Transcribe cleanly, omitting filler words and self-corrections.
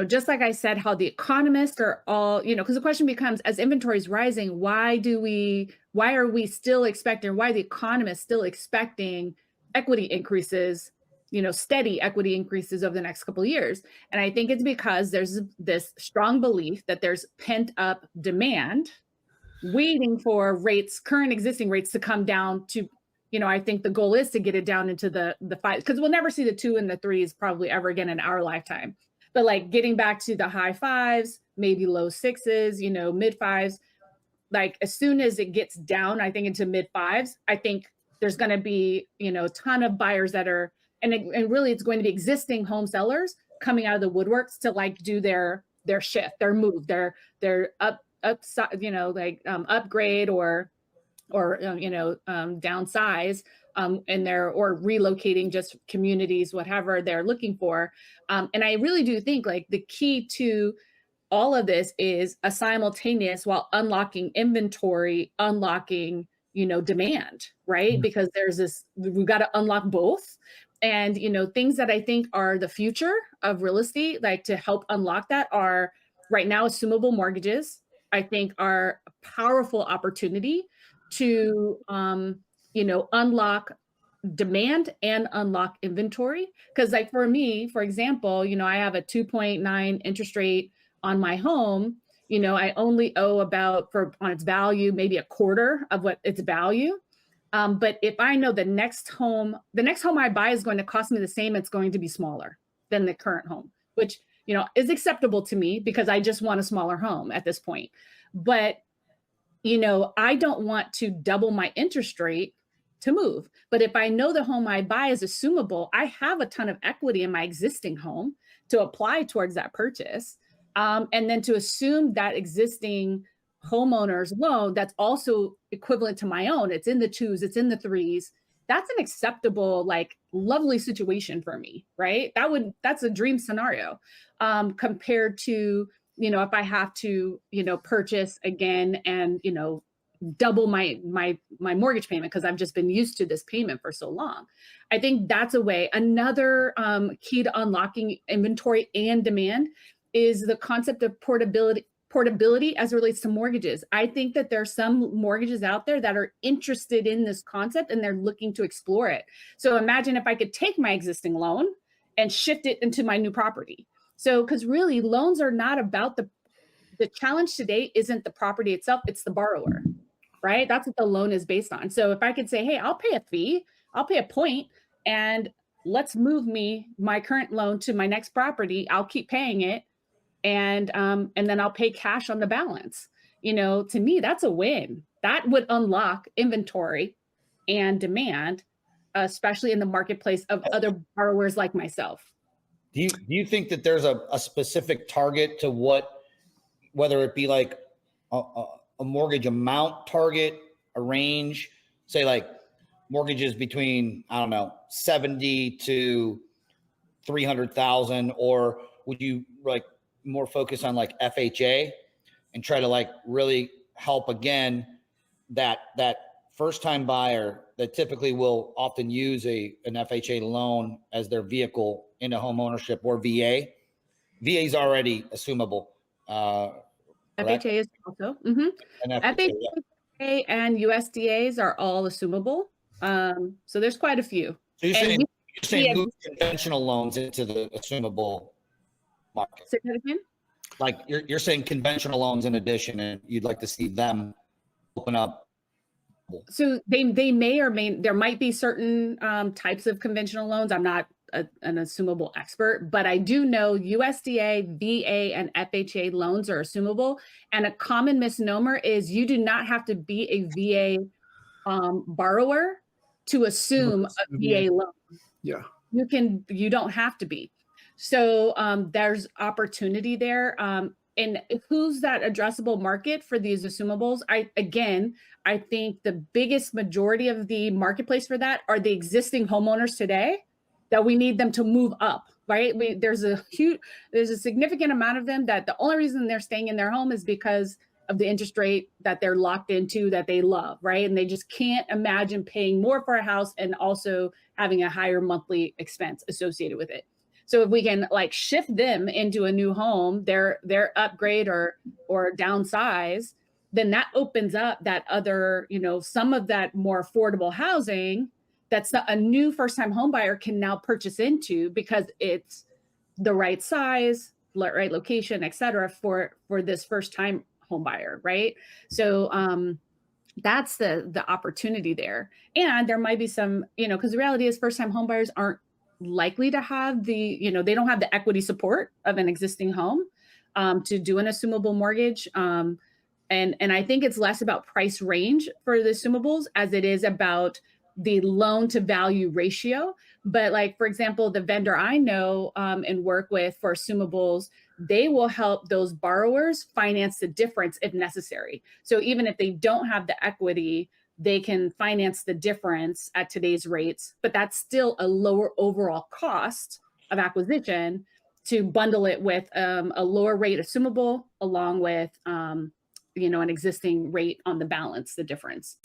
just like I said, how the economists are all, because the question becomes, as inventory is rising, why are we still expecting, why are the economists still expecting equity increases, steady equity increases over the next couple of years? And I think it's because there's this strong belief that there's pent up demand waiting for current existing rates to come down to, I think the goal is to get it down into the five, because we'll never see the 2 and the 3s probably ever again in our lifetime. But like getting back to the high 5s, maybe low 6s, mid 5s, like as soon as it gets down, I think into mid 5s, I think there's going to be, a ton of buyers that are, and really it's going to be existing home sellers coming out of the woodworks to like do their shift, their move, their upside, upgrade or downsize in their, or relocating just communities, whatever they're looking for. And I really do think like the key to all of this is a simultaneous, while unlocking inventory, unlocking, demand, right? Because we've got to unlock both. And, things that I think are the future of real estate, like to help unlock that, are right now assumable mortgages, I think are a powerful opportunity to, unlock demand and unlock inventory. Because like for me, for example, I have a 2.9 interest rate on my home. I only owe about, on its value, maybe a quarter of what its value. But if I know the next home I buy is going to cost me the same, it's going to be smaller than the current home, which, is acceptable to me because I just want a smaller home at this point. But, I don't want to double my interest rate to move. But if I know the home I buy is assumable, I have a ton of equity in my existing home to apply towards that purchase. And then to assume that existing homeowner's loan that's also equivalent to my own, it's in the 2s, it's in the 3s. That's an acceptable, like lovely situation for me, right? That's a dream scenario compared to, if I have to, purchase again and, double my mortgage payment because I've just been used to this payment for so long. I think that's a way. Another key to unlocking inventory and demand is the concept of portability as it relates to mortgages. I think that there's some mortgages out there that are interested in this concept and they're looking to explore it. So imagine if I could take my existing loan and shift it into my new property. So, because really loans are not about the challenge today isn't the property itself, it's the borrower, right? That's what the loan is based on. So if I could say, hey, I'll pay a fee, I'll pay a point, and let's move my current loan to my next property, I'll keep paying it. And then I'll pay cash on the balance. To me, that's a win. That would unlock inventory and demand, especially in the marketplace of other borrowers like myself. Do you think that there's a specific target to whether it be like a mortgage amount target, a range, say like mortgages between, I don't know, 70 to 300,000, or would you like more focus on like FHA and try to like really help again that first time buyer that typically will often use an FHA loan as their vehicle into home ownership, or VA? VA is already assumable. FHA is also. Mm-hmm. And FHA and USDAs are all assumable. So there's quite a few. So you're saying move conventional loans into the assumable market. Say that again? Like you're saying conventional loans in addition, and you'd like to see them open up. So they may or may, there might be certain types of conventional loans. I'm not an assumable expert, but I do know USDA, VA, and FHA loans are assumable. And a common misnomer is you do not have to be a VA borrower to assume a VA loan. Yeah. You don't have to be. So there's opportunity there. And who's that addressable market for these assumables? I think the biggest majority of the marketplace for that are the existing homeowners today that we need them to move up, right? There's a significant amount of them that the only reason they're staying in their home is because of the interest rate that they're locked into, that they love, right? And they just can't imagine paying more for a house and also having a higher monthly expense associated with it. So if we can like shift them into a new home, their upgrade or downsize, then that opens up that other, some of that more affordable housing that's a new first-time home buyer can now purchase into because it's the right size, right location, et cetera, for this first-time home buyer, right? So that's the opportunity there. And there might be some, because the reality is first-time home buyers aren't likely to have they don't have the equity support of an existing home to do an assumable mortgage. And I think it's less about price range for the assumables as it is about the loan to value ratio. But like, for example, the vendor I know and work with for assumables, they will help those borrowers finance the difference if necessary. So even if they don't have the equity, they can finance the difference at today's rates, but that's still a lower overall cost of acquisition to bundle it with a lower rate assumable along with an existing rate on the balance, the difference.